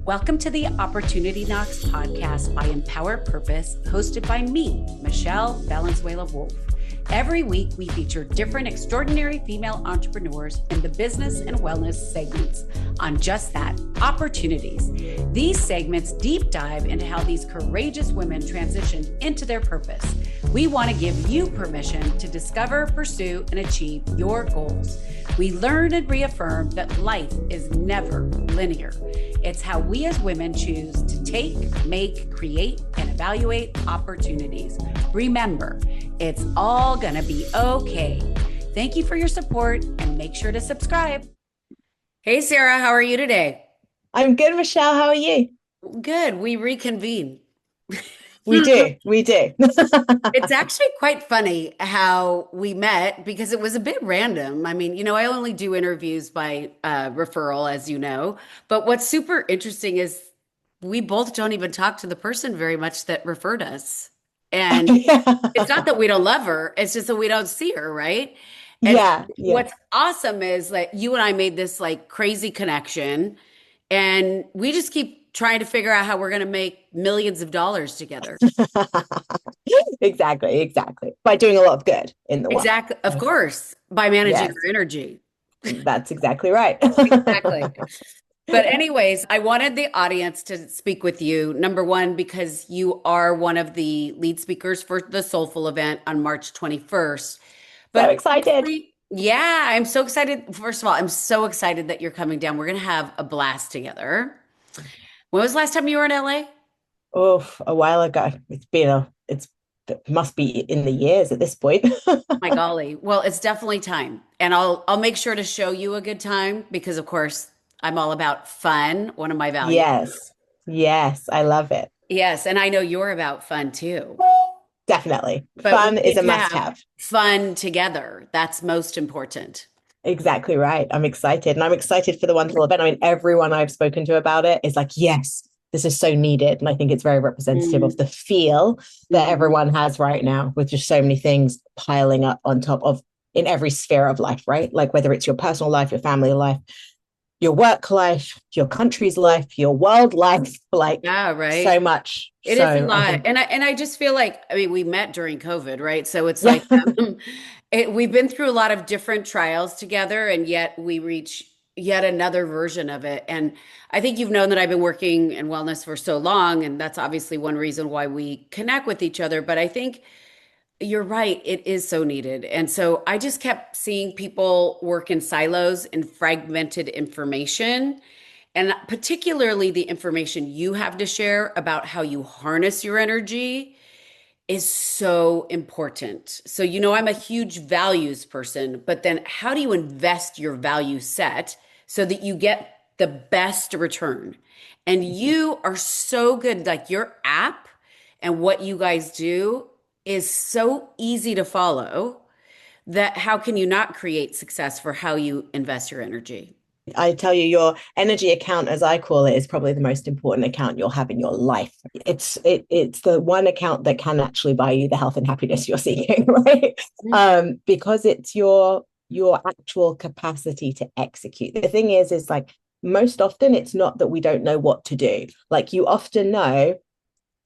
Welcome to the Opportunity Knocks podcast by Empower Purpose, hosted by me, Michelle Valenzuela Wolf. Every week, we feature different extraordinary female entrepreneurs in the business and wellness segments on just that, opportunities. These segments deep dive into how these courageous women transition into their purpose. We want to give you permission to discover, pursue, and achieve your goals. We learn and reaffirm that life is never linear. It's how we as women choose to take, make, create, and evaluate opportunities. Remember, it's all gonna be okay. Thank you for your support and make sure to subscribe. Hey, Sarah, how are you today? I'm good, Michelle. How are you? Good. We reconvene. We do. It's actually quite funny how we met because it was a bit random. I mean, I only do interviews by referral, as you know. But what's super interesting is we both don't even talk to the person very much that referred us. And it's not that we don't love her, it's just that we don't see her, right? And Yeah. what's awesome is that you and I made this like crazy connection, and we just keep trying to figure out how we're going to make millions of dollars together. Exactly. By doing a lot of good in the world. Exactly. Of course, by managing Yes, our energy. that's exactly right. Exactly. But anyways, I wanted the audience to speak with you. Number one, because you are one of the lead speakers for the Soulful event on March 21st. So But excited. yeah, I'm so excited. First of all, I'm so excited that you're coming down. We're going to have a blast together. When was the last time you were in LA? Oh, a while ago. It must be in the years at this point. My golly. Well, it's definitely time. And I'll make sure to show you a good time because of course I'm all about fun, one of my values. Yes, I love it. Yes, and I know you're about fun too. Definitely. But we Fun is need a to have must-have. fun together. That's most important. Exactly right. I'm excited. And I'm excited for the wonderful event. I mean, everyone I've spoken to about it is like, yes, this is so needed. And I think it's very representative of Mm. the feel that Mhm. everyone has right now with just so many things piling up on top of in every sphere of life, right? Like whether it's your personal life, your family life, your work life, your country's life, your world life, like Yeah, so right. much. It is a So I lot. think, And I just feel like, I mean, we met during COVID, right? So it's yeah, like we've been through a lot of different trials together, and yet we reach yet another version of it. And I think you've known that I've been working in wellness for so long, and that's obviously one reason why we connect with each other. But I think you're right, it is so needed. And so I just kept seeing people work in silos and fragmented information. And particularly the information you have to share about how you harness your energy is so important. So, I'm a huge values person, but then how do you invest your value set so that you get the best return? And you are so good. Like your app and what you guys do is so easy to follow that how can you not create success for how you invest your energy? I tell you, your energy account, as I call it, is probably the most important account you'll have in your life. It's the one account that can actually buy you the health and happiness you're seeking, right? Because it's your actual capacity to execute. The thing is like most often it's not that we don't know what to do. Like you often know,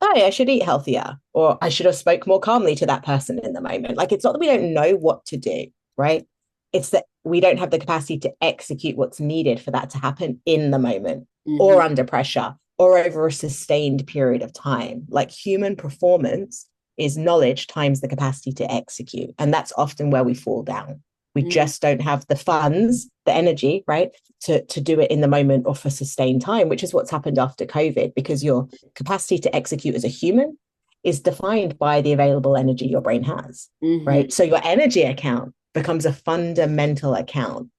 oh, I should eat healthier, or I should have spoke more calmly to that person in the moment. Like it's not that we don't know what to do, right? It's that we don't have the capacity to execute what's needed for that to happen in the moment or Mhm. under pressure or over a sustained period of time. Like human performance is knowledge times the capacity to execute. And that's often where we fall down. We Mhm. just don't have the funds, the energy, right, to do it in the moment or for sustained time, which is what's happened after COVID, because your capacity to execute as a human is defined by the available energy your brain has, Mhm. right? So your energy account becomes a fundamental account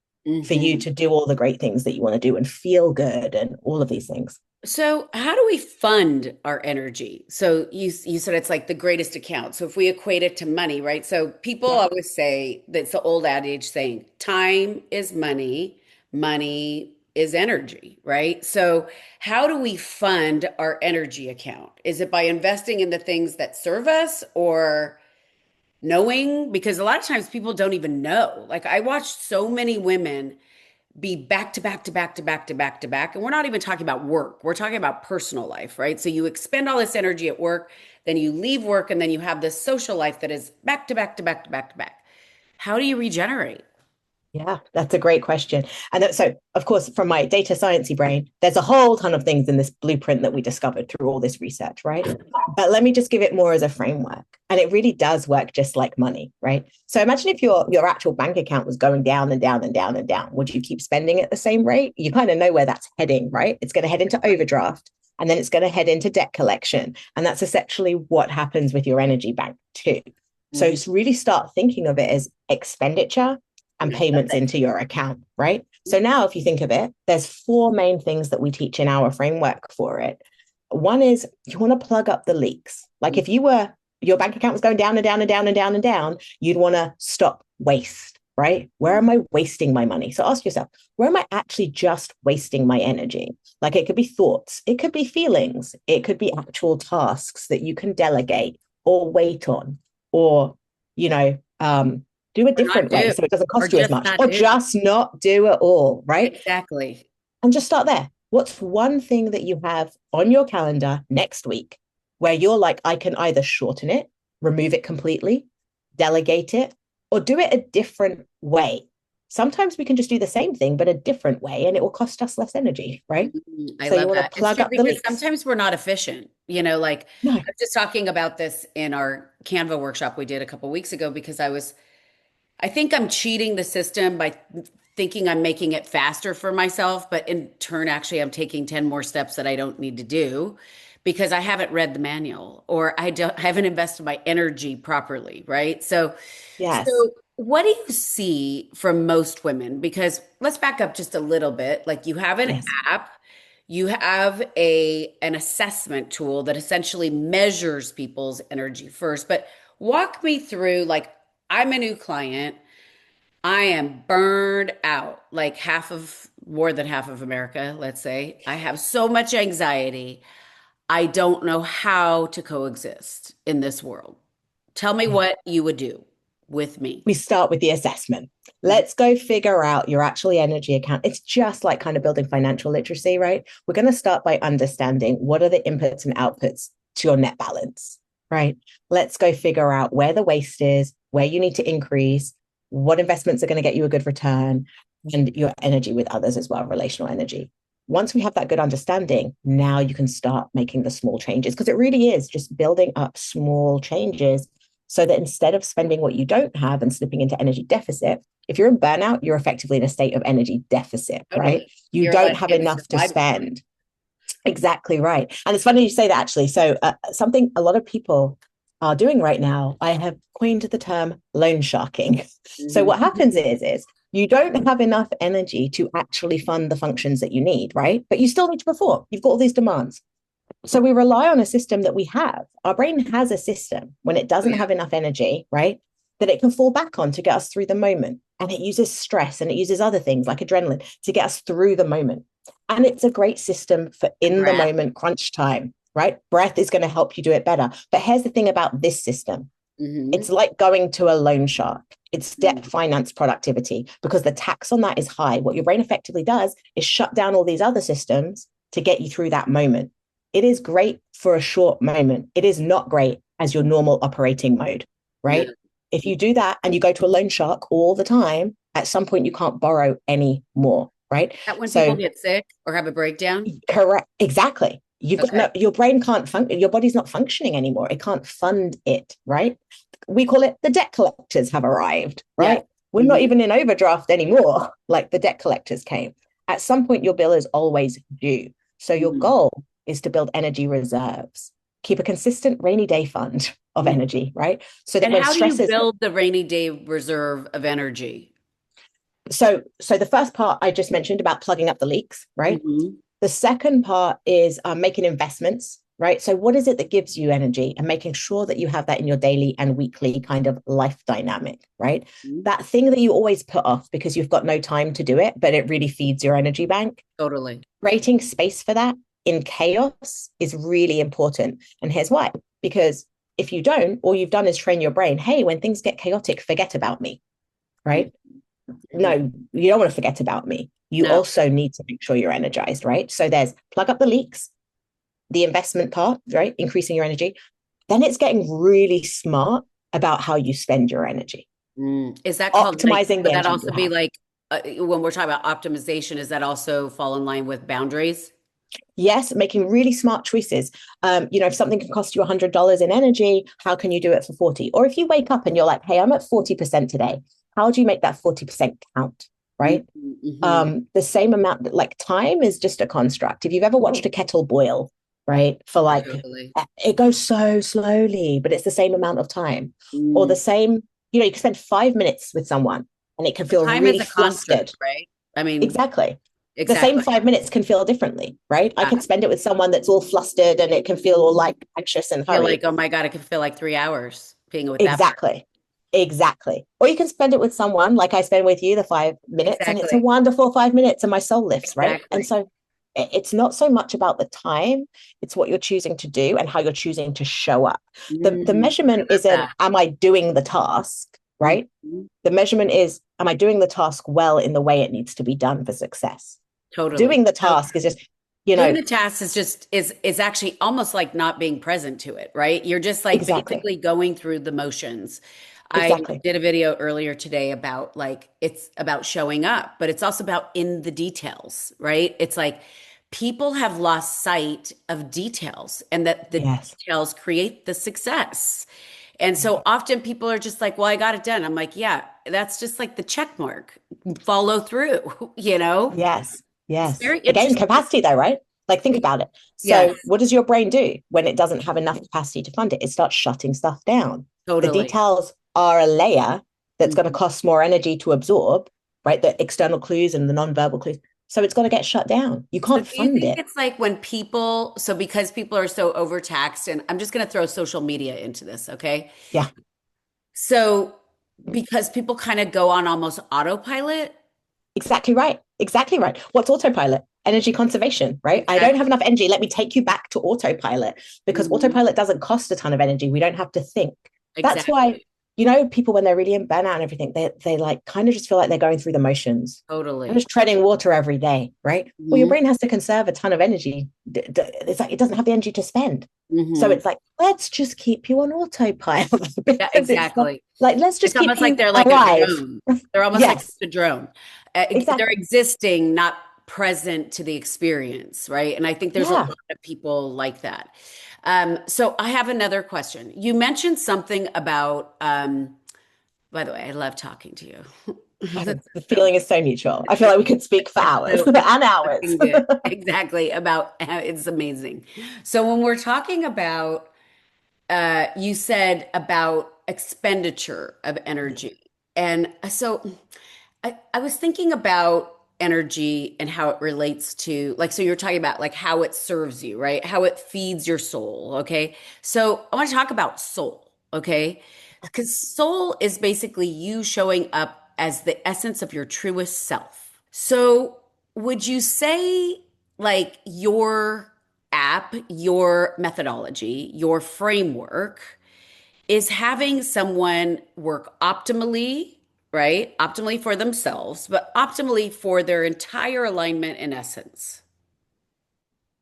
for you Mhm. to do all the great things that you want to do and feel good and all of these things. So, how do we fund our energy? So, you said it's like the greatest account. So, if we equate it to money, right? So, people Yeah. always say that's the old adage saying, time is money, money is energy, right? So, how do we fund our energy account? Is it by investing in the things that serve us or knowing? Because a lot of times people don't even know. Like, I watched so many women be back to back to back to back to back to back. And we're not even talking about work. We're talking about personal life, right? So you expend all this energy at work, then you leave work, and then you have this social life that is back to back to back to back to back. How do you regenerate? Yeah, that's a great question. And so, of course, from my data sciencey brain, there's a whole ton of things in this blueprint that we discovered through all this research, right? But let me just give it more as a framework. And it really does work just like money, right? So imagine if your actual bank account was going down and down and down and down. Would you keep spending at the same rate? You kind of know where that's heading, right? It's going to head into overdraft, and then it's going to head into debt collection. And that's essentially what happens with your energy bank too. So it's really start thinking of it as expenditure and payments into your account, right? So now if you think of it, there's four main things that we teach in our framework for it. One is you want to plug up the leaks. Like if your bank account was going down and down and down and down and down, you'd want to stop waste, right? Where am I wasting my money? So ask yourself, where am I actually just wasting my energy? Like it could be thoughts, it could be feelings, it could be actual tasks that you can delegate or wait on, or, do a different way so it doesn't cost you as much, or just not do it all, right? Exactly. And just start there. What's one thing that you have on your calendar next week where you're like, I can either shorten it, remove it completely, delegate it, or do it a different way? Sometimes we can just do the same thing, but a different way, and it will cost us less energy, right? I So you love want to that. It's plug true up the because leaks. sometimes we're not efficient. Like No. I was just talking about this in our Canva workshop we did a couple weeks ago because I think I'm cheating the system by thinking I'm making it faster for myself, but in turn, actually, I'm taking 10 more steps that I don't need to do because I haven't read the manual or I haven't invested my energy properly, right? Yes. So what do you see from most women? Because let's back up just a little bit. Like you have an Yes. app, you have an assessment tool that essentially measures people's energy first, but walk me through like I'm a new client. I am burned out, like more than half of America, let's say. I have so much anxiety. I don't know how to coexist in this world. Tell me Yeah. what you would do with me. We start with the assessment. Let's go figure out your actual energy account. It's just like kind of building financial literacy, right? We're going to start by understanding what are the inputs and outputs to your net balance, right? Let's go figure out where the waste is, where you need to increase, what investments are going to get you a good return, and your energy with others as well, relational energy. Once we have that good understanding, now you can start making the small changes because it really is just building up small changes so that instead of spending what you don't have and slipping into energy deficit, if you're in burnout, you're effectively in a state of energy deficit, right? Totally. You You're don't like have in enough to survival mode. spend. Exactly right. And it's funny you say that actually. So something a lot of people are doing right now, I have coined the term loan sharking. So what happens is you don't have enough energy to actually fund the functions that you need, right? But you still need to perform. You've got all these demands. So we rely on a system that we have. Our brain has a system when it Oh, doesn't yeah. have enough energy, right? That it can fall back on to get us through the moment. And it uses stress and it uses other things like adrenaline to get us through the moment. And it's a great system for in the Breath. moment crunch time, right? Breath is going to help you do it better. But here's the thing about this system, Mm-hmm. it's like going to a loan shark. It's debt finance productivity because the tax on that is high. What your brain effectively does is shut down all these other systems to get you through that moment. It is great for a short moment. It is not great as your normal operating mode, No. right? If you do that and you go to a loan shark all the time, at some point you can't borrow any more, right? That when people So get sick or have a breakdown? correct, exactly. You've got Okay. no, your brain can't function, your body's not functioning anymore. It can't fund it, right? We call it the debt collectors have arrived, Yeah. right? We're not Mm-hmm. even in overdraft anymore, like the debt collectors came. At some point, your bill is always due. So your Mm-hmm. goal is to build energy reserves, keep a consistent rainy day fund of Mm-hmm. energy, right? So that And when how do you stress is build the rainy day reserve of energy? so the first part I just mentioned about plugging up the leaks, right? Mm-hmm. The second part is making investments, right? So, what is it that gives you energy and making sure that you have that in your daily and weekly kind of life dynamic, right? That thing that you always put off because you've got no time to do it, but it really feeds your energy bank. Totally. Creating space for that in chaos is really important. And here's why, because if you don't, all you've done is train your brain, hey, when things get chaotic, forget about me, right? Mm-hmm. No, you don't want to forget about me. you No. also need to make sure you're energized, right? So there's plug up the leaks, the investment part, right? Increasing your energy. Then it's getting really smart about how you spend your energy, Is that called like, optimizing the would that energy you also be have. like, when we're talking about optimization, does that also fall in line with boundaries? Yes, making really smart choices. If something can cost you $100 in energy, how can you do it for 40? Or if you wake up and you're like, hey, I'm at 40% today, how do you make that 40% count? Right. Mm-hmm. The same amount, like time is just a construct. If you've ever watched a kettle boil, right, for like, Totally. it goes so slowly, but it's the same amount of time. Or the Mm. same, you can spend 5 minutes with someone and it can But feel time is really a construct, flustered. right? I mean, Exactly. The same exactly. 5 minutes can feel differently, right? I Yeah. could spend it with someone that's all flustered and it can feel all like anxious and Feel like, hurried. oh my God, it could feel like 3 hours being with that person. Exactly. Exactly. Or you can spend it with someone like I spend with you, the 5 minutes, and it's a Exactly. wonderful 5 minutes and my soul lifts, right? And Exactly. so it's not so much about the time, it's what you're choosing to do and how you're choosing to show up. The I measurement love isn't, that. am I doing the task, right? Mhm. The measurement is, am I doing the task well in the way it needs to be done for success? Totally. Doing the So task is just, you doing know, the task is just is actually almost like not being present to it, right? You're just like exactly, basically going through the motions. I exactly. did a video earlier today about like it's about showing up, but it's also about in the details, right? It's like people have lost sight of details and that the Yes. details create the success. And so often people are just like, well, I got it done. I'm like, yeah, that's just like the check mark. Follow through, you know? Yes. It's Yes. very Again, interesting. capacity though, right? Like think about it. Yes, So what does your brain do when it doesn't have enough capacity to fund it? It starts shutting stuff down. The totally. details are a layer that's going to Mhm. cost more energy to absorb, right? The external clues and the non-verbal clues. So it's got to get shut down. You So can't do you fund think it. it's like when people, so because people are so overtaxed, and I'm just going to throw social media into this, okay? Yeah, So because people kind of go on almost autopilot. exactly right. Exactly right. What's autopilot? Energy conservation, right? I don't have Exactly. enough energy. Let me take you back to autopilot because Mhm. autopilot doesn't cost a ton of energy. We don't have to think. That's why, Exactly. people when they're really in burnout and everything, they like kind of just feel like they're going through the motions. I'm Totally. just treading water every day, right? Well, your Hmm. brain has to conserve a ton of energy. It's like it doesn't have the energy to spend. So Hmm. it's like, let's just keep you on autopilot Yeah, because it's not exactly. like, let's It's just keep almost like you they're like a alive. drone. They're almost like Yes, a drone. They're exactly. existing, not present to the experience, right? And I think there's a Yeah. lot of people like that. So I have another question. You mentioned something about, by the way, I love talking to you. That's The so, feeling is so mutual. I feel like we could speak for hours and it's hours. fucking good. Exactly. About it's amazing. So when we're talking about, you said about expenditure of energy. And so I was thinking about energy and how it relates to, like, so you're talking about like how it serves you, right? How it feeds your soul. Okay. So I want to talk about soul. Okay. Because soul is basically you showing up as the essence of your truest self. So would you say like your app, your methodology, your framework is having someone work optimally, right? Optimally for themselves, but optimally for their entire alignment and essence.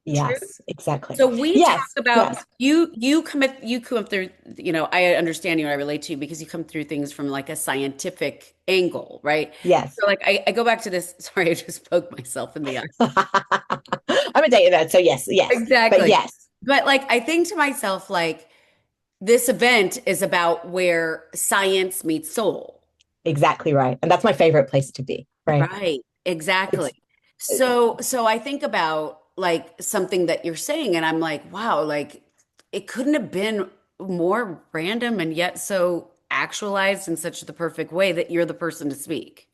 True. Yes, exactly. So we talk Yes, about yes, you come through, I understand you and I relate to you because you come through things from like a scientific angle, right? yes. So like I go back to this, sorry, I just poked myself in the eye. I'm a data nerd, so yes, yes. But Exactly. yes, But like I think to myself, like this event is about where science meets soul. exactly right. And that's my favorite place to be, right? Right. Exactly. It's So I think about like something that you're saying and I'm like, wow, like it couldn't have been more random and yet so actualized in such the perfect way that you're the person to speak.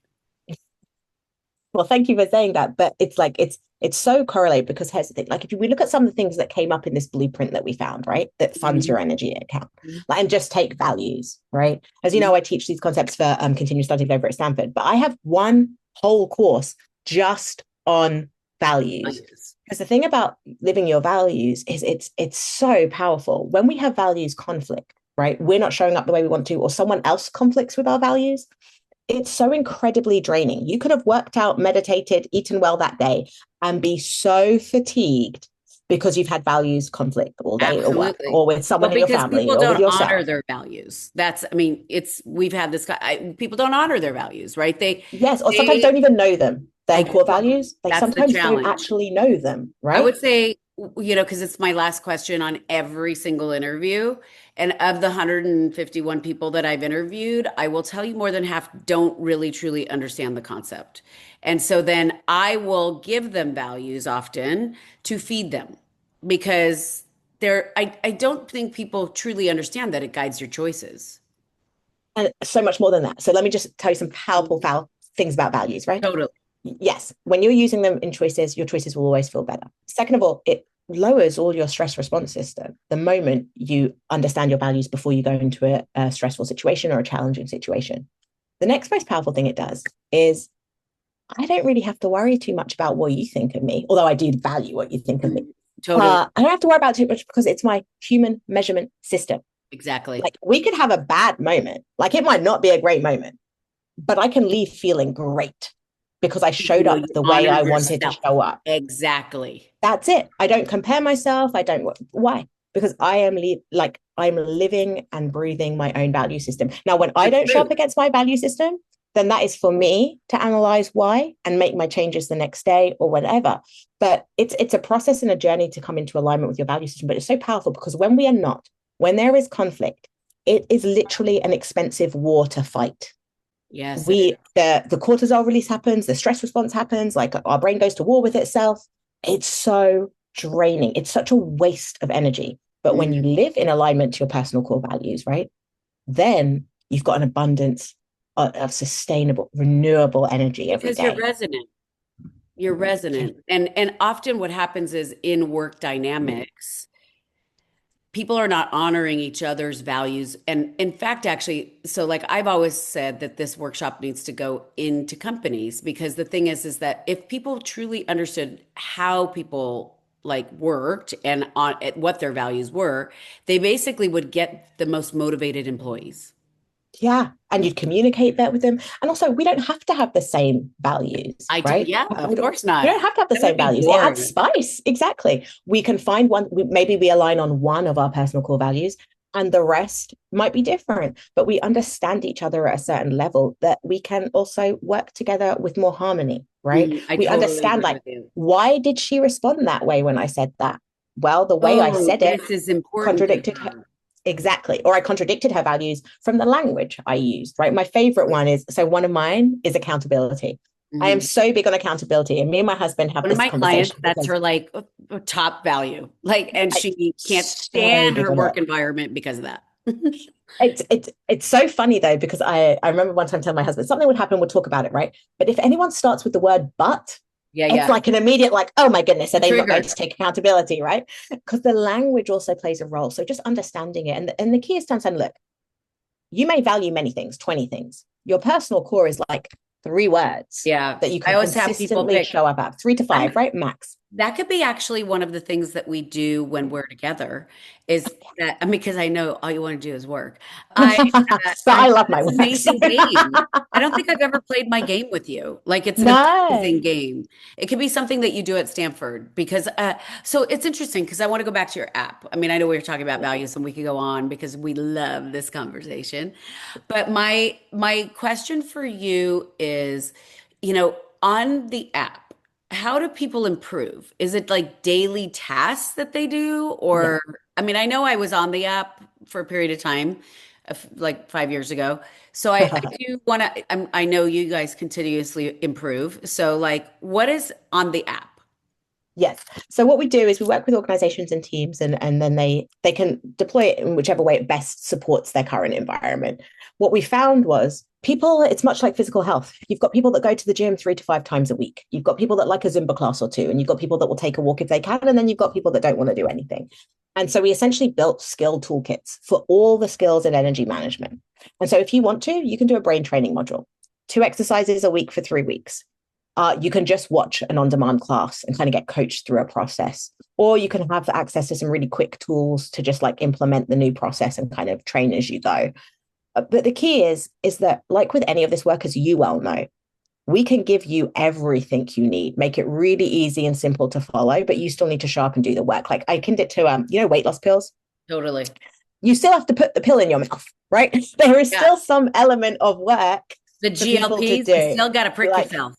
well, thank you for saying that. But it's like it's so correlated because here's the thing. Like if we look at some of the things that came up in this blueprint that we found, right? That funds Mhm. your energy account. Like and just take values, right? As you Mhm. know, I teach these concepts for continuing studies over at Stanford, but I have one whole course just on values. Values. Because the thing about living your values is it's so powerful. When we have values conflict, right? We're not showing up the way we want to, or someone else conflicts with our values, it's so incredibly draining. You could have worked out, meditated, eaten well that day, and be so fatigued because you've had values conflict all day at work Absolutely. or with Well, someone in your because family people or with don't honor yourself. their values. I mean, we've had this, people don't honor their values, right? Yes, or sometimes They, don't even know them, I their core don't. values. They That's the sometimes don't challenge. actually know them, I right? would say, because it's my last question on every single interview. And of the 151 people that I've interviewed, I will tell you more than half don't really truly understand the concept. And so then I will give them values often to feed them because I don't think people truly understand that it guides your choices. And so much more than that. So let me just tell you some powerful things about values, right? Totally. Yes, when you're using them in choices, your choices will always feel better. Second of all, it lowers all your stress response system the moment you understand your values before you go into a stressful situation or a challenging situation. The next most powerful thing it does is I don't really have to worry too much about what you think of me, although I do value what you think of me. Totally. I don't have to worry about it too much because it's my human measurement system. Exactly. Like we could have a bad moment, like it might not be a great moment, but I can leave feeling great because I showed You up the way honor I wanted to yourself. show up. Exactly. That's it. I don't compare myself. I don't. Why? Because I'm living and breathing my own value system. Now, when I The don't show up truth. against my value system, then that is for me to analyze why and make my changes the next day or whatever. But it's a process and a journey to come into alignment with your value system. But it's so powerful because when we are not, when there is conflict, it is literally an expensive war to fight. Yes, it is. The cortisol release happens, the stress response happens, like our brain goes to war with itself. It's so draining. It's such a waste of energy. But when you Mm. live in alignment to your personal core values, right, then you've got an abundance of sustainable, renewable energy every Because you're day. resonant. You're Yeah. resonant. And often what happens is in work dynamics, people are not honoring each other's values. And in fact, actually, so like I've always said that this workshop needs to go into companies because the thing is that if people truly understood how people like worked and on what their values were, they basically would get the most motivated employees. Yeah. And you'd communicate that with them. And also, we don't have to have the same values, right? Yeah, of course We not. don't have to have the That would same be values. It adds boring. spice. Exactly. We can find one, maybe we align on one of our personal core values, and the rest might be different. But we understand each other at a certain level that we can also work together with more harmony, right? I We totally understand, agree like, with you. why did she respond that way when I said that? Well, the way I Oh, said it this is important to contradicted her. her. Exactly. Or I contradicted her values from the language I used, right? My favorite one is so one of mine is accountability. I am Mhm. so big on accountability. And me and my husband have One of this my clients, conversation that's because her like top value. Like, and I'm she can't so stand big her on it. work environment because of that. It's so funny though, because I remember one time telling my husband something would happen, we'll talk about it, right? But if anyone starts with the word but, Yeah, it's yeah. like an immediate, like, oh my goodness, are they not going Triggered. to take accountability, right? Because the language also plays a role. So just understanding it. And the key is to understand, look, you may value many things, 20 things. Your personal core is like 3 words Yeah. that you I can always have people consistently pick. show up at, three to I'm five, right? Max. That could be actually one of the things that we do when we're together is that, I mean, because I know all you want to do is work. I But I I have love my this work. So. amazing game. I don't think I've ever played my game with you. Like it's an No. amazing game. It could be something that you do at Stanford because so it's interesting because I want to go back to your app. I mean, I know we were talking about values and we could go on because we love this conversation. But my question for you is, on the app, how do people improve? Is it like daily tasks that they do? Yeah. Or, I mean, I know I was on the app for a period of time, like 5 years ago. So I do want to, I know you guys continuously improve. So, like, what is on the app? Yes. So what we do is we work with organizations and teams and then they can deploy it in whichever way it best supports their current environment. What we found was people, it's much like physical health. You've got people that go to the gym 3 to 5 times a week. You've got people that like a Zumba class or two, and you've got people that will take a walk if they can, and then you've got people that don't want to do anything. And so we essentially built skill toolkits for all the skills in energy management. And so if you want to, you can do a brain training module, 2 exercises a week for 3 weeks. You can just watch an on-demand class and kind of get coached through a process, or you can have access to some really quick tools to just like implement the new process and kind of train as you go. But the key is that, like with any of this work, as you well know, we can give you everything you need, make it really easy and simple to follow, but you still need to show up and do the work. Like I can it to weight loss pills. Totally. You still have to put the pill in your mouth, right? There is Yeah. still some element of work The for people to GLPs, you do. still got to prick Like, yourself.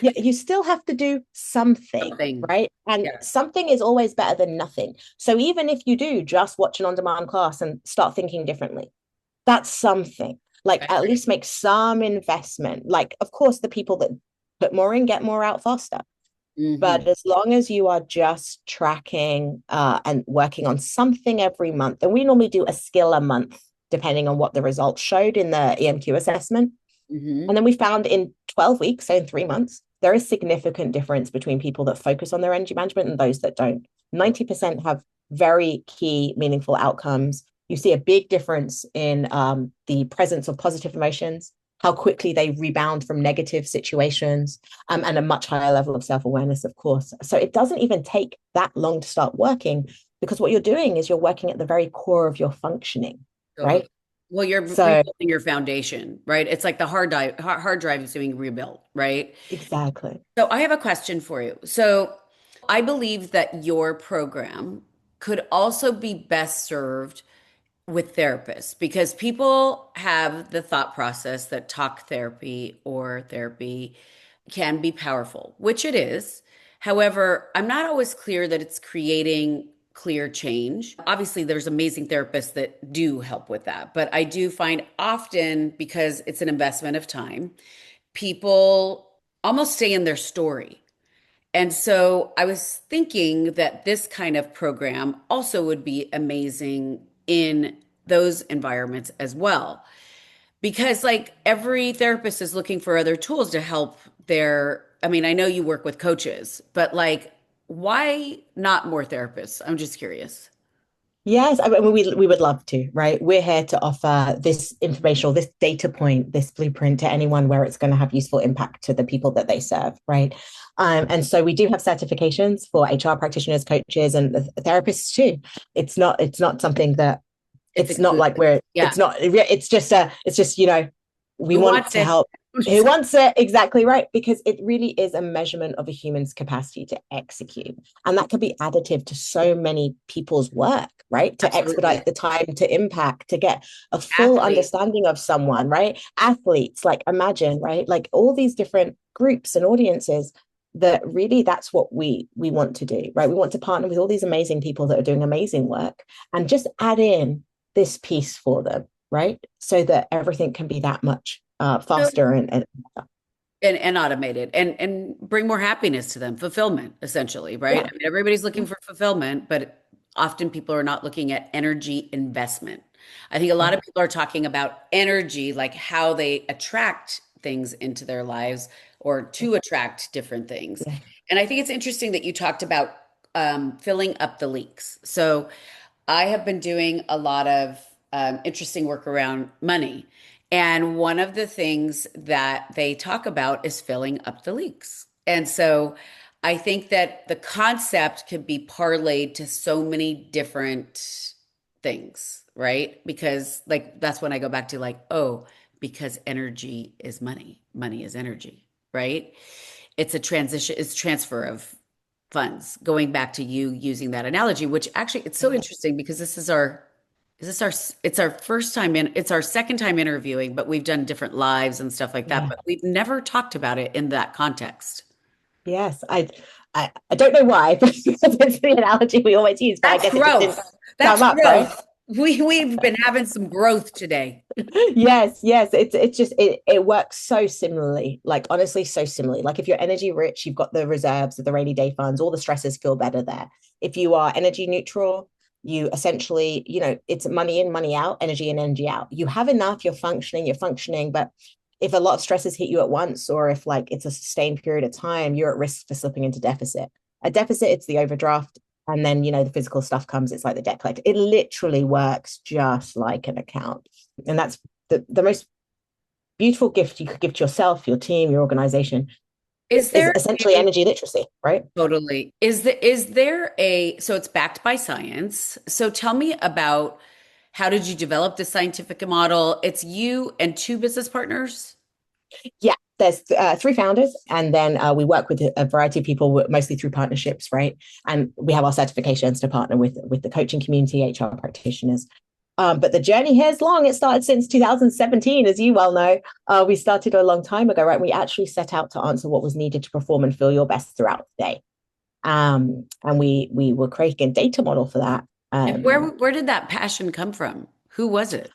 yeah, you still have to do something, Something. right? And Yeah. something is always better than nothing. So even if you do just watch an on-demand class and start thinking differently, that's something. Like Right. at least make some investment. Like, of course, the people that put more in get more out faster. Hmm. But as long as you are just tracking and working on something every month, and we normally do a skill a month, depending on what the results showed in the EMQ assessment. And Hmm. then we found in 12 weeks, so in 3 months, there is significant difference between people that focus on their energy management and those that don't. 90% have very key, meaningful outcomes. You see a big difference in the presence of positive emotions, how quickly they rebound from negative situations, and a much higher level of self-awareness, of course. So it doesn't even take that long to start working because what you're doing is you're working at the very core of your functioning, Totally. right? Well, you're So rebuilding your foundation, right? It's like the hard drive is being rebuilt, right? exactly. So I have a question for you. So I believe that your program could also be best served with therapists because people have the thought process that talk therapy or therapy can be powerful, which it is. However, I'm not always clear that it's creating clear change. Obviously, there's amazing therapists that do help with that, but I do find often because it's an investment of time, people almost stay in their story. And so I was thinking that this kind of program also would be amazing in those environments as well. Because like every therapist is looking for other tools to help their, I mean, I know you work with coaches, but like, why not more therapists? I'm just curious. Yes, I mean, we would love to, right? We're here to offer this informational, this data point, this blueprint to anyone where it's going to have useful impact to the people that they serve, right? And so we do have certifications for HR practitioners, coaches, and therapists too. It's not something that It's it's not exclusive. like we're Yeah. it's just we Who want wants to it? help who wants it exactly right because it really is a measurement of a human's capacity to execute and that can be additive to so many people's work, right? To Absolutely. expedite the time to impact, to get a full Athlete. understanding of someone, right? Athletes, like imagine, right? Like all these different groups and audiences that really that's what we want to do, right? We want to partner with all these amazing people that are doing amazing work and just add in this piece for them, right? So that everything can be that much So faster and and automated and bring more happiness to them, fulfillment, essentially, right? yeah, I mean, everybody's yeah, looking for fulfillment, but often people are not looking at energy investment. I think a lot yeah, of people are talking about energy, like how they attract things into their lives or to attract different things. yeah. And I think it's interesting that you talked about filling up the leaks. So I have been doing a lot of interesting work around money. And one of the things that they talk about is filling up the leaks. And so I think that the concept can be parlayed to so many different things, right? Because, like, that's when I go back to, like, oh, because energy is money, money is energy, right? It's a transition, it's transfer of funds. Going back to you using that analogy, which actually it's so interesting because it's our first time in, it's our second time interviewing, but we've done different lives and stuff like that, Yeah. but we've never talked about it in that context. Yes, I don't know why, but it's the analogy we always use, but I That's guess it just didn't growth. That's come up, right? growth. We've been having some growth today. Yes, it's just it works so similarly, like honestly, so similarly. Like if you're energy rich, you've got the reserves of the rainy day funds, all the stresses feel better there. If you are energy neutral, you essentially, it's money in, money out, energy in, energy out. You have enough, you're functioning, but if a lot of stresses hit you at once, or if like it's a sustained period of time, you're at risk for slipping into deficit. A deficit, it's the overdraft. And then, the physical stuff comes, it's like the debt collector. It literally works just like an account. And that's the most beautiful gift you could give to yourself, your team, your organization Is is there essentially a energy literacy, right? totally is there a so it's backed by science. So tell me about How did you develop the scientific model? It's you and two business partners. Yeah, there's three founders, and then we work with a variety of people, mostly through partnerships, right? And we have our certifications to partner with the coaching community, HR practitioners. But the journey here is long. It started since 2017, as you well know. We started a long time ago, right? We actually set out to answer what was needed to perform and feel your best throughout the day. And we were creating a data model for that. And where did that passion come from? Who was it?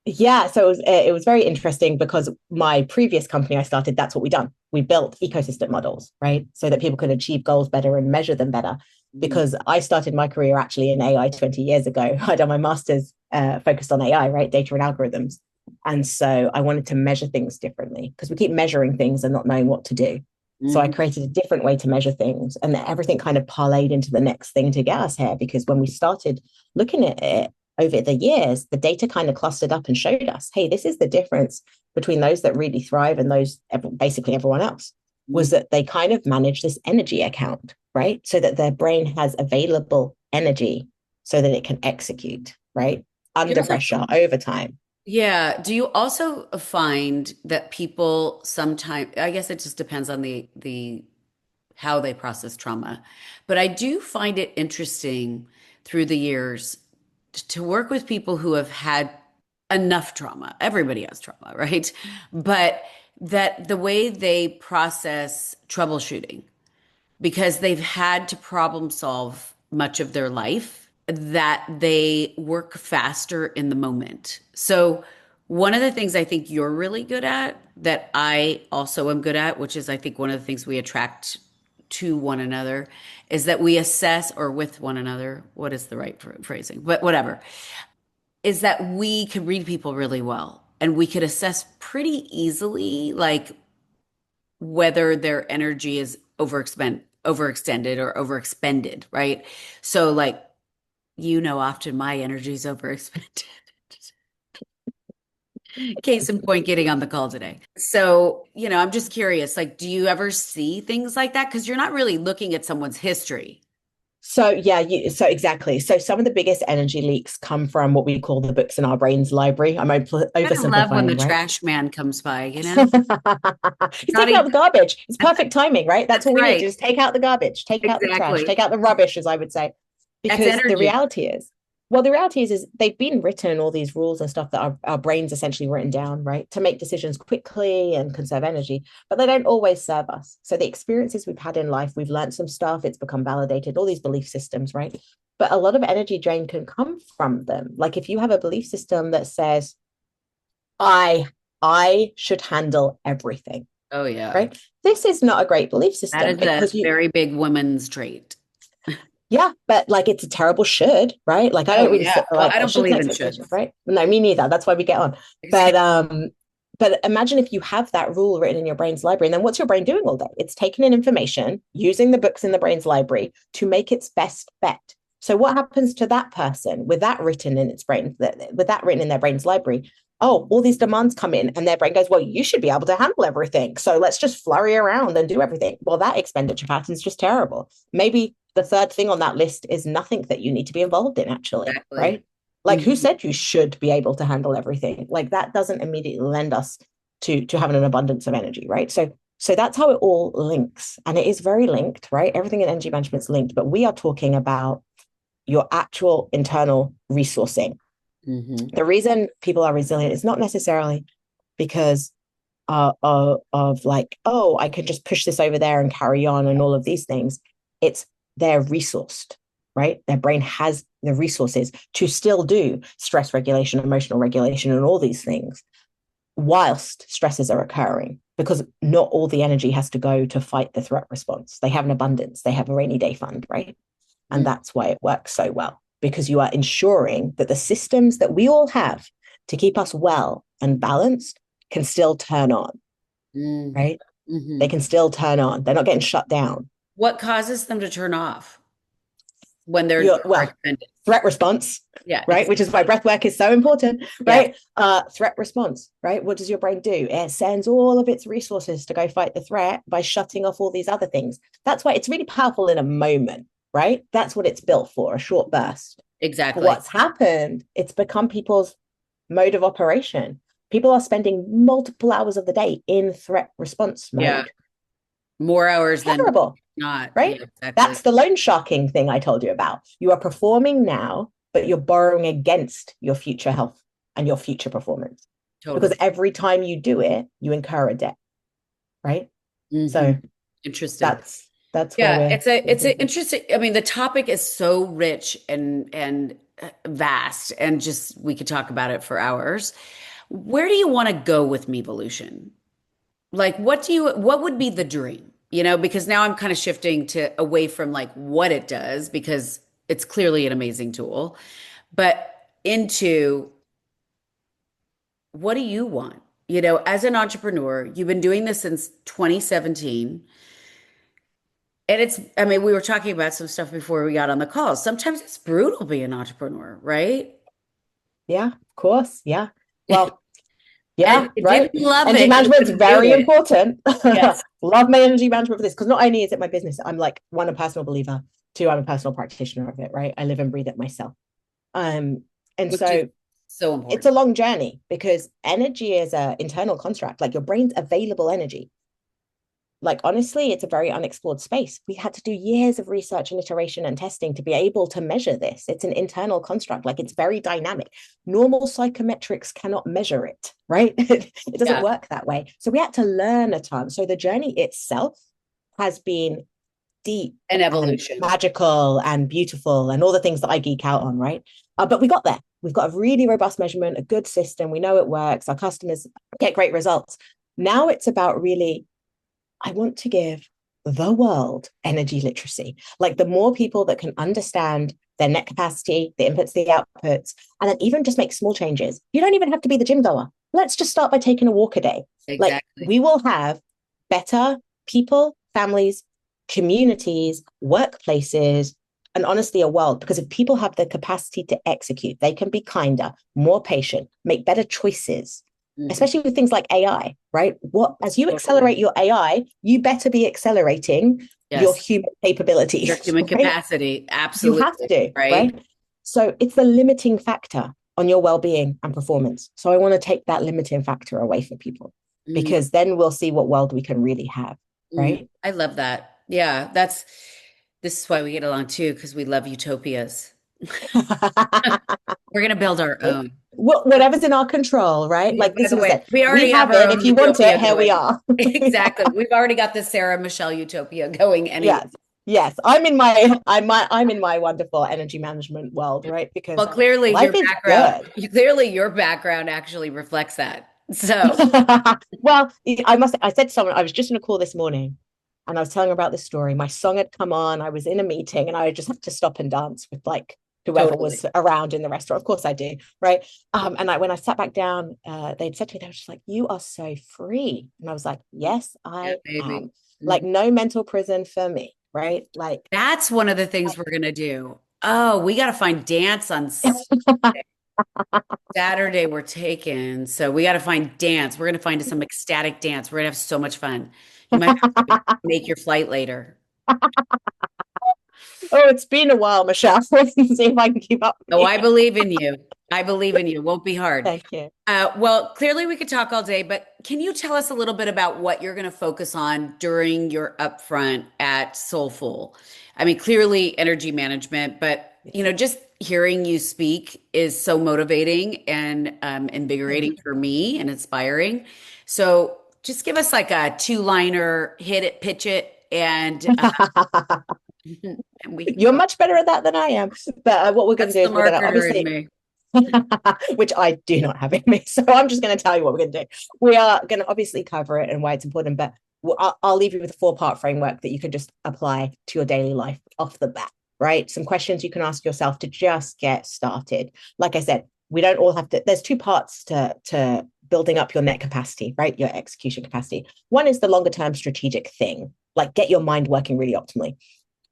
Yeah, so it was very interesting because my previous company I started, that's what we done. We built ecosystem models, right? So that people could achieve goals better and measure them better. Because I started my career actually in AI 20 years ago. I done my master's focused on AI, right? Data and algorithms. And so I wanted to measure things differently because we keep measuring things and not knowing what to do. So I created a different way to measure things, and everything kind of parlayed into the next thing to get us here. Because when we started looking at it over the years, the data kind of clustered up and showed us, hey, this is the difference between those that really thrive and those, basically everyone else, was that they kind of manage this energy account, right? So that their brain has available energy so that it can execute, right? Under pressure, over time. Yeah. Do you also find that people sometimes, I guess it just depends on the how they process trauma, but I do find it interesting through the years to work with people who have had enough trauma. Everybody has trauma, right? But that the way they process troubleshooting, because they've had to problem solve much of their life, that they work faster in the moment. So, one of the things I think you're really good at that I also am good at, which is I think one of the things we attract to one another, is that we assess, or with one another, what is the right phrasing, but whatever, is that we can read people really well and we could assess pretty easily, like whether their energy is overextended or overexpended, right? So like, often my energy is overexpended. Case in point, getting on the call today. So, I'm just curious, like, do you ever see things like that? Because you're not really looking at someone's history. So yeah, so exactly. So some of the biggest energy leaks come from what we call the books in our brains library. I'm I love when the oversimplifying, right? trash man comes by, He's Not taking out even, the garbage. It's perfect timing, right? That's that's what we need to right. just take out the garbage, take out the trash, Exactly. take out the rubbish, as I would say. That's Because energy. the reality is they've been written, all these rules and stuff that our brains essentially written down, right? To make decisions quickly and conserve energy, but they don't always serve us. So the experiences we've had in life, we've learned some stuff, it's become validated, all these belief systems, right? But a lot of energy drain can come from them. Like if you have a belief system that says, I I should handle everything, Oh, yeah. right? This is not a great belief That system is a because very big woman's trait. yeah, but like it's a terrible should, right? Like I Oh, don't really yeah. Well, like I don't shoulds and believe in expectations, shoulds. right? No, me neither. That's why we get on. But Exactly. but imagine if you have that rule written in your brain's library, and then what's your brain doing all day? It's taking in information, using the books in the brain's library to make its best bet. So what happens to that person with that written in its brain, with that written in their brain's library? Oh, all these demands come in, and their brain goes, well, you should be able to handle everything. So let's just flurry around and do everything. Well, that expenditure pattern is just terrible. Maybe the third thing on that list is nothing that you need to be involved in, actually, Exactly. right? Like, who Mhm. said you should be able to handle everything? Like, that doesn't immediately lend us to having an abundance of energy, right? So that's how it all links. And it is very linked, right? Everything in energy management is linked, but we are talking about your actual internal resourcing. Mhm. The reason people are resilient is not necessarily because of like, oh, I could just push this over there and carry on and all of these things. It's they're resourced, right? Their brain has the resources to still do stress regulation, emotional regulation, and all these things whilst stresses are occurring. Because not all the energy has to go to fight the threat response. They have an abundance, they have a rainy day fund, right? And Mhm. that's why it works so well, because you are ensuring that the systems that we all have to keep us well and balanced can still turn on, Mhm. right? They Mhm. can still turn on. They're not getting shut down. What causes them to turn off when they're You're well, overextended? threat response, Yeah, right? Which is why breath work is so important, yeah. right? Threat response, right? What does your brain do? It sends all of its resources to go fight the threat by shutting off all these other things. That's why it's really powerful in a moment, right? That's what it's built for, a short burst. But Exactly. what's happened, it's become people's mode of operation. People are spending multiple hours of the day in threat response Yeah. mode. More hours than Terrible, not. Yeah, right? exactly. That's the loan sharking thing I told you about. You are performing now, but you're borrowing against your future health and your future performance. Because Totally. every time you do it, you incur a debt, right? Hmm. So Interesting. that's where Yeah, we're it's a moving. interesting. I mean, the topic is so rich and vast, and just we could talk about it for hours. Where do you want to go with Mevolution? Like, what would be the dream? Because now I'm kind of shifting to away from like what it does because it's clearly an amazing tool, but into what do you want? As an entrepreneur, you've been doing this since 2017. And I mean, we were talking about some stuff before we got on the call. Sometimes it's brutal being an entrepreneur, right? Yeah, of course. Yeah. Well, yeah, And right. didn't love Energy it, you management is wouldn't do very it. important. Yes. Love my energy management for this because not only is it my business, I'm like one, a personal believer, two, I'm a personal practitioner of it, right? I live and breathe it myself. Um, and Which is so so it's a important. long journey because energy is an internal construct, like your brain's available energy. Like honestly, it's a very unexplored space. We had to do years of research and iteration and testing to be able to measure this. It's an internal construct, like it's very dynamic. Normal psychometrics cannot measure it, right? It doesn't Yeah. work that way. So we had to learn a ton. So the journey itself has been deep An and evolution. magical and beautiful and all the things that I geek out on, right? But we got there. We've got a really robust measurement, a good system. We know it works. Our customers get great results. Now it's about really I want to give the world energy literacy. Like the more people that can understand their net capacity, the inputs, the outputs, and then even just make small changes. You don't even have to be the gym goer. Let's just start by taking a walk a day. Like Exactly. we will have better people, families, communities, workplaces, and honestly, a world. Because if people have the capacity to execute, they can be kinder, more patient, make better choices, Mhm. especially with things like AI, right? What as you Totally. accelerate your AI, you better be accelerating your Yes. human Your capabilities, human right? capacity. You have Absolutely. to, Right. right? So it's the limiting factor on your well-being and performance. So I want to take that limiting factor away from people Mhm. because then we'll see what world we can really have, Mhm. right? I love that. Yeah. This is why we get along too, because we love utopias. We're going to build our own. Whatever's in our control, right? Yeah, Like by this the was way, it. we We already have have our it. own If you want it, utopia here we going. are. Exactly. We've already got the Sarah Michelle utopia going anyway. Yes. Yes. I'm in my wonderful energy management world, right? Well, Because clearly life is good. your background actually reflects that. So, Well, I said to someone, I was just in a call this morning and I was telling her about this story. My song had come on, I was in a meeting and I just had to stop and dance with like whoever totally. was around in the restaurant. Of course I do, right? And when I sat back down, they'd said to me, they were just like, "You are so free." And I was like, "Yes, Yeah, I baby. am." Like Mhm. no mental prison for me, right? Like That's one of the things we're gonna do. Oh, we got to find dance on Saturday. We're taking, so we got to find dance. We're gonna find some ecstatic dance. We're gonna have so much fun. You might have to make your flight later. Oh, it's been a while, Michelle. Let's see if I can keep up with Oh, you. I believe in you. I believe in you. It won't be hard. Thank you. Well, clearly we could talk all day, but can you tell us a little bit about what you're going to focus on during your upfront at Soulful? I mean, clearly energy management, but just hearing you speak is so motivating and Thank invigorating you. for me and inspiring. So just give us like a two-liner, hit it, pitch it, and we can You're go. much better at that than I am. But what we're going to That's do the is we're going to marketer in obviously, me. which I do not have in me. So I'm just going to tell you what we're going to do. We are going to obviously cover it and why it's important, but I'll leave you with a 4-part framework that you can just apply to your daily life off the bat, right? Some questions you can ask yourself to just get started. Like I said, we don't all have to, there's 2 parts to building up your net capacity, right? Your execution capacity. One is the longer term strategic thing, like get your mind working really optimally.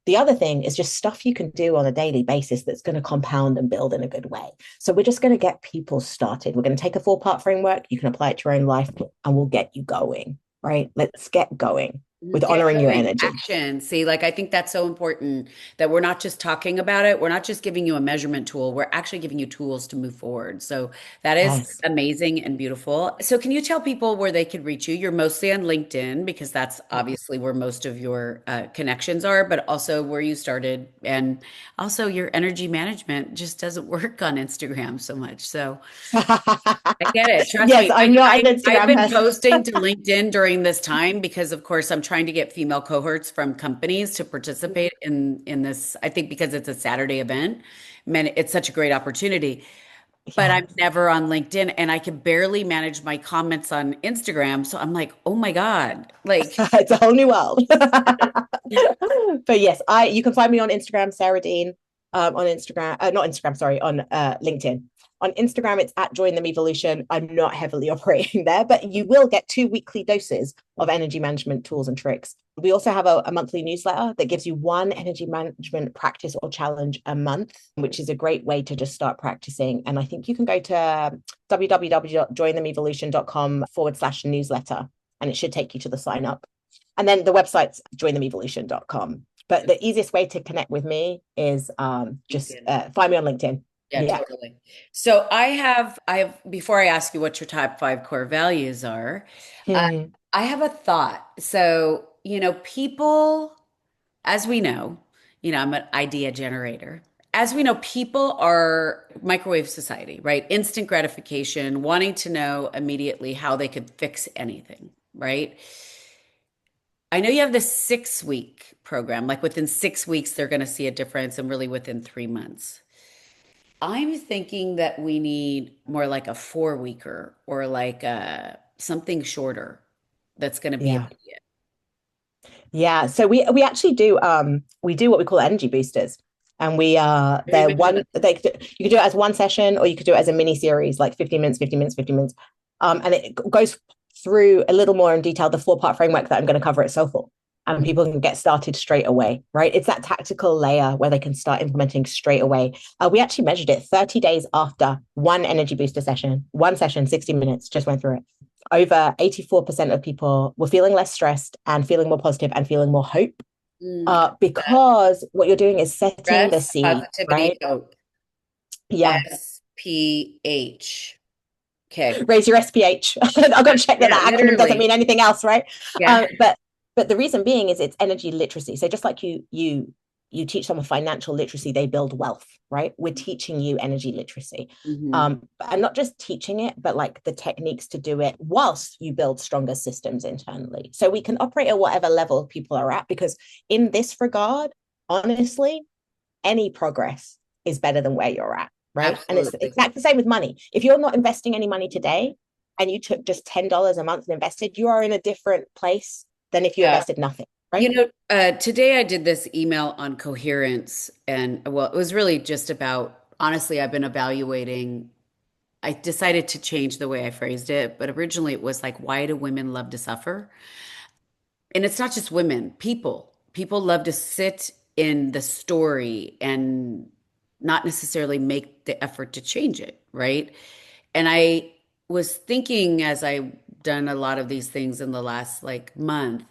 The other thing is just stuff you can do on a daily basis that's going to compound and build in a good way. So we're just going to get people started. We're going to take a 4-part framework. You can apply it to your own life and we'll get you going, right? Let's get going. with Get honoring your going, energy. action. See, like I think that's so important that we're not just talking about it. We're not just giving you a measurement tool. We're actually giving you tools to move forward. So that is Yes. amazing and beautiful. So can you tell people where they could reach you? You're mostly on LinkedIn because that's obviously where most of your connections are, but also where you started. And also your energy management just doesn't work on Instagram so much. So I get it. Trust Yes, me. I'm not an I've Instagram been person. posting to LinkedIn during this time because, of course, I'm trying to get female cohorts from companies to participate in this. I think because it's a Saturday event, man, it's such a great opportunity. But Yeah. I'm never on LinkedIn, and I can barely manage my comments on Instagram. So I'm like, oh my God, like, It's a whole new world. But yes, I you can find me on Instagram, Sarah Deane, on Instagram, not Instagram, sorry, on LinkedIn. On Instagram, it's at Join the MEvolution. I'm not heavily operating there, but you will get 2 weekly doses of energy management tools and tricks. We also have a monthly newsletter that gives you one energy management practice or challenge a month, which is a great way to just start practicing. And I think you can go to www.jointhemevolution.com/newsletter, and it should take you to the sign up. And then the website's jointhemevolution.com. But the easiest way to connect with me is just LinkedIn. find me on LinkedIn. Yeah, Yeah. totally. So I have, before I ask you what your top five core values are, uh, Hmm. I have a thought. So, people, as we know, I'm an idea generator. As we know, people are microwave society, right? Instant gratification, wanting to know immediately how they could fix anything, right? I know you have this 6 week program, like within 6 weeks, they're going to see a difference, and really within 3 months. I'm thinking that we need more like a 4 weeker or like something shorter that's going to be Yeah. immediate. Yeah. So we actually do we do what we call energy boosters. And Maybe they're mention one that. they you could do it as one session or you could do it as a mini series, like 15 minutes, 15 minutes, 15 minutes. And it goes through a little more in detail the 4-part framework that I'm going to cover at SOFL. And people can get started straight away, right? It's that tactical layer where they can start implementing straight away. We actually measured it 30 days after one energy booster session, one session, 60 minutes, just went through it. Over 84% of people were feeling less stressed and feeling more positive and feeling more hope, I love that. because what you're doing is setting the Stress, seed, positivity, right? hope. Yeah. SPH. Okay. Raise your SPH. I've got to check that Yeah, that acronym doesn't literally. mean anything else, right? Yeah. But the reason being is it's energy literacy. So just like you teach someone financial literacy, they build wealth, right? We're teaching you energy literacy. Hmm. And not just teaching it, but like the techniques to do it whilst you build stronger systems internally. So we can operate at whatever level people are at, because in this regard, honestly, any progress is better than where you're at, right? And it's Absolutely. exactly the same with money. If you're not investing any money today and you took just $10 a month and invested, you are in a different place than if you Yeah. invested nothing, right? Today I did this email on coherence, and well, it was really just about, honestly, I've been evaluating. I decided to change the way I phrased it, but originally it was like, why do women love to suffer? And it's not just women, people. People love to sit in the story and not necessarily make the effort to change it, right? And I was thinking as I done a lot of these things in the last like month,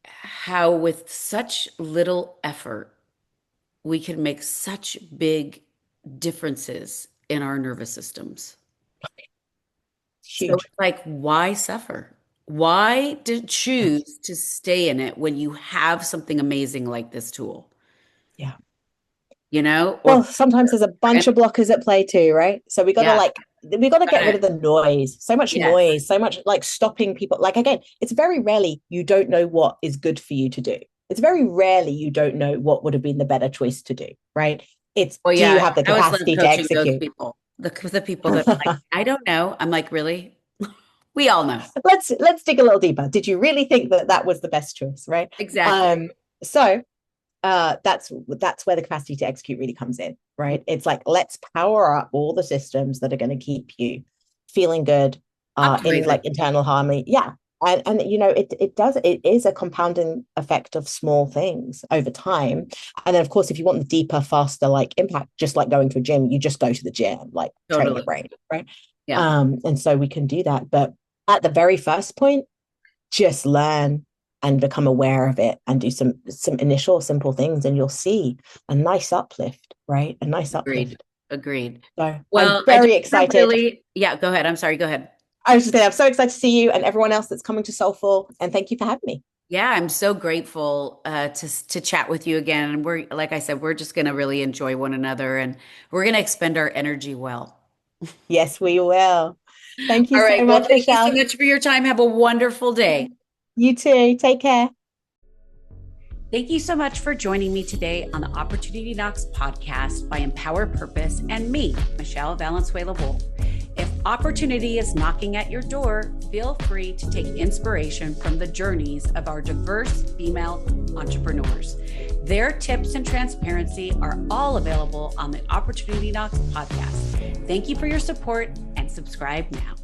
how with such little effort, we can make such big differences in our nervous systems. So Huge. it's like, why suffer? Why choose to stay in it when you have something amazing like this tool, Yeah. or Well, sometimes there's a and bunch of blockers at play too, right? So yeah, we got to get rid gotta, of the noise. yes, So much like stopping people. Like again, it's very rarely you don't know what is good for you to do. It's very rarely you don't know what would have been the better choice to do, right? It's well, do you yeah, have the I always love capacity to coaching those execute? people, the people that are like, I don't know. I'm like, really? We all know. Let's dig a little deeper. Did you really think that that was the best choice, right? Exactly. So that's where the capacity to execute really comes in, right? It's like let's power up all the systems that are going to keep you feeling good, in Optimize like it. internal harmony. Yeah. And it is a compounding effect of small things over time. And then of course, if you want the deeper, faster like impact, just like going to a gym, you just go to the gym, like train your Totally. brain, right? Yeah. And so we can do that. But at the very first point, just learn. and become aware of it and do some initial simple things, and you'll see a nice uplift, right? A nice Agreed. uplift. Agreed. So Well, I'm very excited. yeah, go ahead. I'm sorry. Go ahead. I was just saying, I'm so excited to see you and everyone else that's coming to Soulful. And thank you for having me. Yeah, I'm so grateful to chat with you again. And we're, like I said, we're just going to really enjoy one another, and we're going to expend our energy well. Yes, we will. Thank you All so right. Well, much, thank you so Michelle. much for your time. Have a wonderful day. You too. Take care. Thank you so much for joining me today on the Opportunity Knocks podcast by Empower Purpose and me, Michelle Valenzuela Wolf. If opportunity is knocking at your door, feel free to take inspiration from the journeys of our diverse female entrepreneurs. Their tips and transparency are all available on the Opportunity Knocks podcast. Thank you for your support, and subscribe now.